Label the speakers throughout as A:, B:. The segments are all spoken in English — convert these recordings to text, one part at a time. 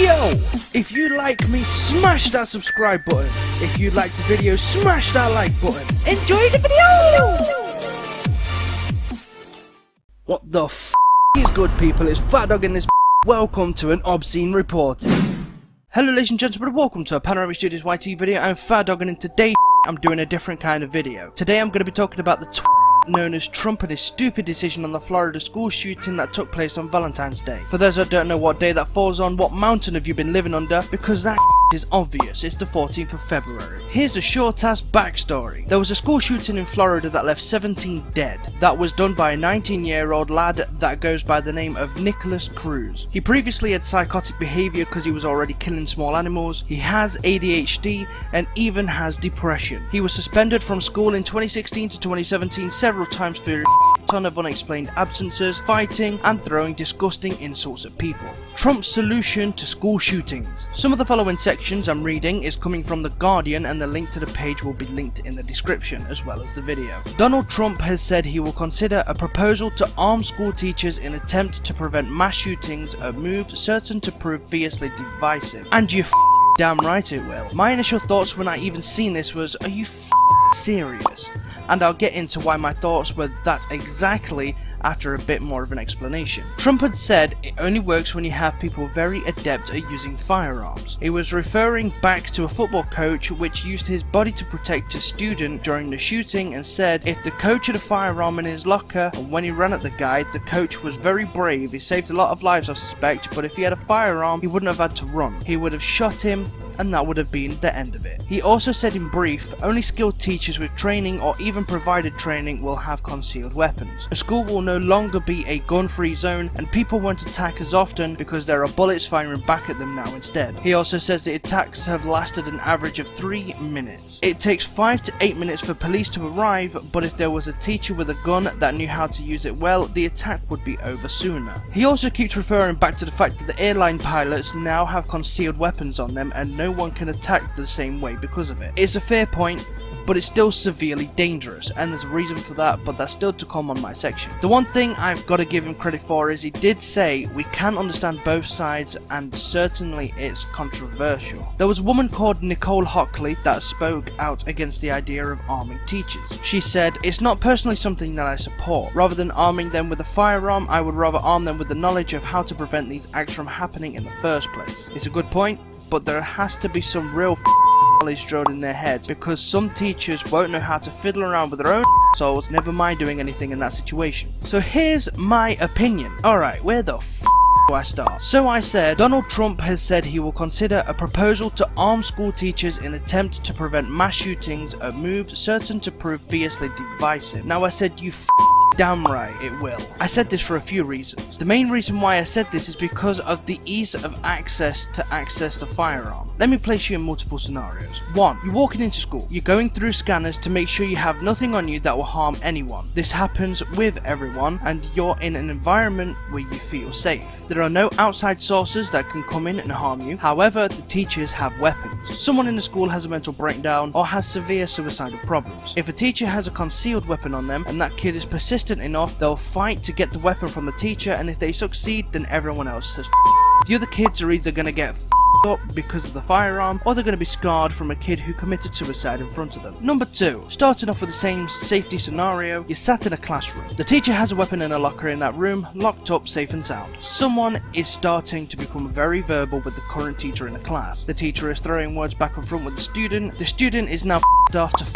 A: Yo! If you like me, smash that subscribe button. If you like the video, smash that like button. Enjoy the video! What the f is good, people? It's Fat Dog in this. Welcome to an Obscene report. Hello ladies and gentlemen, welcome to a Panoramic Studios YT video. I'm Fat Dog, and in today's I'm doing a different kind of video. Today I'm going to be talking about the known as Trump and his stupid decision on the Florida school shooting that took place on Valentine's Day. For those that don't know what day that falls on, what mountain have you been living under? Because that is obvious, it's the 14th of February. Here's a short ass backstory. There was a school shooting in Florida that left 17 dead. That was done by a 19-year-old lad that goes by the name of Nicholas Cruz. He previously had psychotic behavior because he was already killing small animals. He has ADHD and even has depression. He was suspended from school in 2016 to 2017 several times for a ton of unexplained absences, fighting and throwing disgusting insults at people. Trump's solution to school shootings. Some of the following sections I'm reading is coming from The Guardian, and the link to the page will be linked in the description as well as the video. Donald Trump has said he will consider a proposal to arm school teachers in attempt to prevent mass shootings, a move certain to prove fiercely divisive. And you damn right it will. My initial thoughts when I even seen this was, are you serious? And I'll get into why my thoughts were that exactly after a bit more of an explanation. Trump had said it only works when you have people very adept at using firearms. He was referring back to a football coach which used his body to protect a student during the shooting, and said if the coach had a firearm in his locker and when he ran at the guy, the coach was very brave. He saved a lot of lives, I suspect, but if he had a firearm he wouldn't have had to run. He would have shot him, and that would have been the end of it. He also said in brief, only skilled teachers with training or even provided training will have concealed weapons. A school will no longer be a gun-free zone, and people won't attack as often because there are bullets firing back at them now instead. He also says the attacks have lasted an average of 3 minutes. It takes 5 to 8 minutes for police to arrive, but if there was a teacher with a gun that knew how to use it well, the attack would be over sooner. He also keeps referring back to the fact that the airline pilots now have concealed weapons on them and no one can attack the same way because of it. It's a fair point, but it's still severely dangerous, and there's a reason for that, but that's still to come on my section. The one thing I've got to give him credit for is he did say we can understand both sides, and certainly it's controversial. There was a woman called Nicole Hockley that spoke out against the idea of arming teachers. She said, it's not personally something that I support. Rather than arming them with a firearm, I would rather arm them with the knowledge of how to prevent these acts from happening in the first place. It's a good point, but there has to be some real knowledge drilled in their heads, because some teachers won't know how to fiddle around with their own souls, never mind doing anything in that situation. So here's my opinion. Alright, where the do I start? So I said, Donald Trump has said he will consider a proposal to arm school teachers in attempt to prevent mass shootings, a move certain to prove fiercely divisive. Now I said, you damn right it will. I said this for a few reasons. The main reason why I said this is because of the ease of access the firearm. Let me place you in multiple scenarios. 1. You're walking into school. You're going through scanners to make sure you have nothing on you that will harm anyone. This happens with everyone, and you're in an environment where you feel safe. There are no outside sources that can come in and harm you. However, the teachers have weapons. Someone in the school has a mental breakdown or has severe suicidal problems. If a teacher has a concealed weapon on them and that kid is persistent enough, they'll fight to get the weapon from the teacher, and if they succeed, then everyone else has The other kids are either going to get up because of the firearm, or they're going to be scarred from a kid who committed suicide in front of them. Number 2. Starting off with the same safety scenario, you're sat in a classroom. The teacher has a weapon in a locker in that room, locked up, safe and sound. Someone is starting to become very verbal with the current teacher in the class. The teacher is throwing words back and front with the student. The student is now off to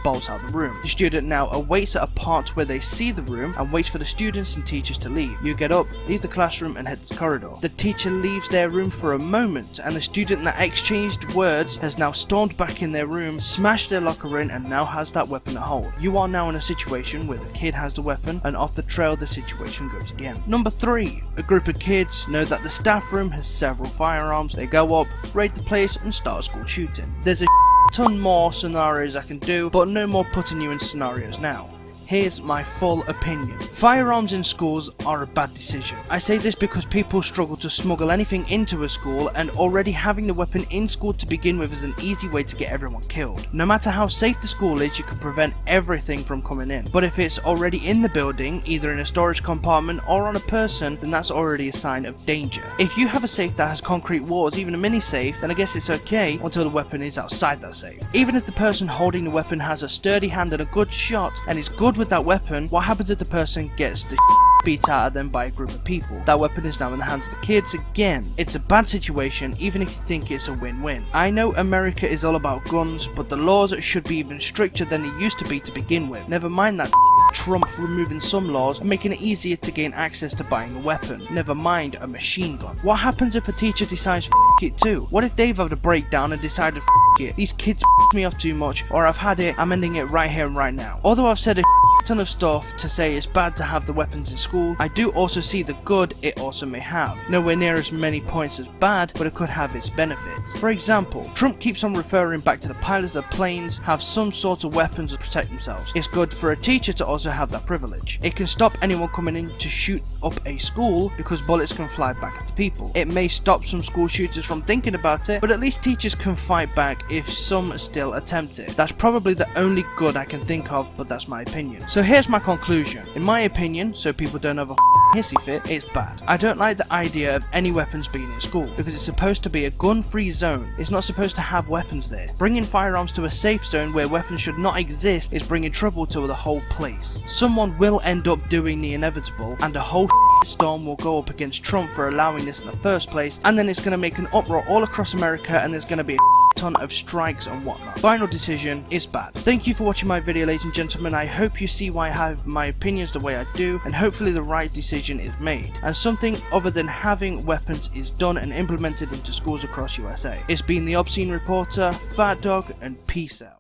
A: bolts out of the room. The student now awaits at a part where they see the room and waits for the students and teachers to leave. You get up, leave the classroom and head to the corridor. The teacher leaves their room for a moment, and the student that exchanged words has now stormed back in their room, smashed their locker in, and now has that weapon at hold. You are now in a situation where the kid has the weapon, and off the trail the situation goes again. Number 3. A group of kids know that the staff room has several firearms. They go up, raid the place and start a school shooting. There's a ton more scenarios I can do, but no more putting you in scenarios now. Here's my full opinion. Firearms in schools are a bad decision. I say this because people struggle to smuggle anything into a school, and already having the weapon in school to begin with is an easy way to get everyone killed. No matter how safe the school is, you can prevent everything from coming in. But if it's already in the building, either in a storage compartment or on a person, then that's already a sign of danger. If you have a safe that has concrete walls, even a mini safe, then I guess it's okay until the weapon is outside that safe. Even if the person holding the weapon has a sturdy hand and a good shot and is good with that weapon, what happens if the person gets the beat out of them by a group of people? That weapon is now in the hands of the kids again. It's a bad situation, even if you think it's a win-win. I know America is all about guns, but the laws should be even stricter than they used to be to begin with. Never mind that Trump removing some laws and making it easier to gain access to buying a weapon. Never mind a machine gun. What happens if a teacher decides f it too? What if they've had a breakdown and decided f it? These kids me off too much, or I've had it, I'm ending it right here and right now. Although I've said a ton of stuff to say it's bad to have the weapons in school, I do also see the good it also may have. Nowhere near as many points as bad, but it could have its benefits. For example, Trump keeps on referring back to the pilots of planes have some sort of weapons to protect themselves. It's good for a teacher to also have that privilege. It can stop anyone coming in to shoot up a school because bullets can fly back at the people. It may stop some school shooters from thinking about it, but at least teachers can fight back if some still attempt it. That's probably the only good I can think of, but that's my opinion. So here's my conclusion. In my opinion, so people don't have a hissy fit, it's bad. I don't like the idea of any weapons being in school, because it's supposed to be a gun-free zone. It's not supposed to have weapons there. Bringing firearms to a safe zone where weapons should not exist is bringing trouble to the whole place. Someone will end up doing the inevitable, and a whole storm will go up against Trump for allowing this in the first place, and then it's going to make an uproar all across America, and there's going to be a ton of strikes and whatnot. Final decision is bad. Thank you for watching my video, ladies and gentlemen. I hope you see why I have my opinions the way I do, and hopefully the right decision is made, and something other than having weapons is done and implemented into schools across USA. It's been the Obscene Reporter, Fat Dog, and peace out.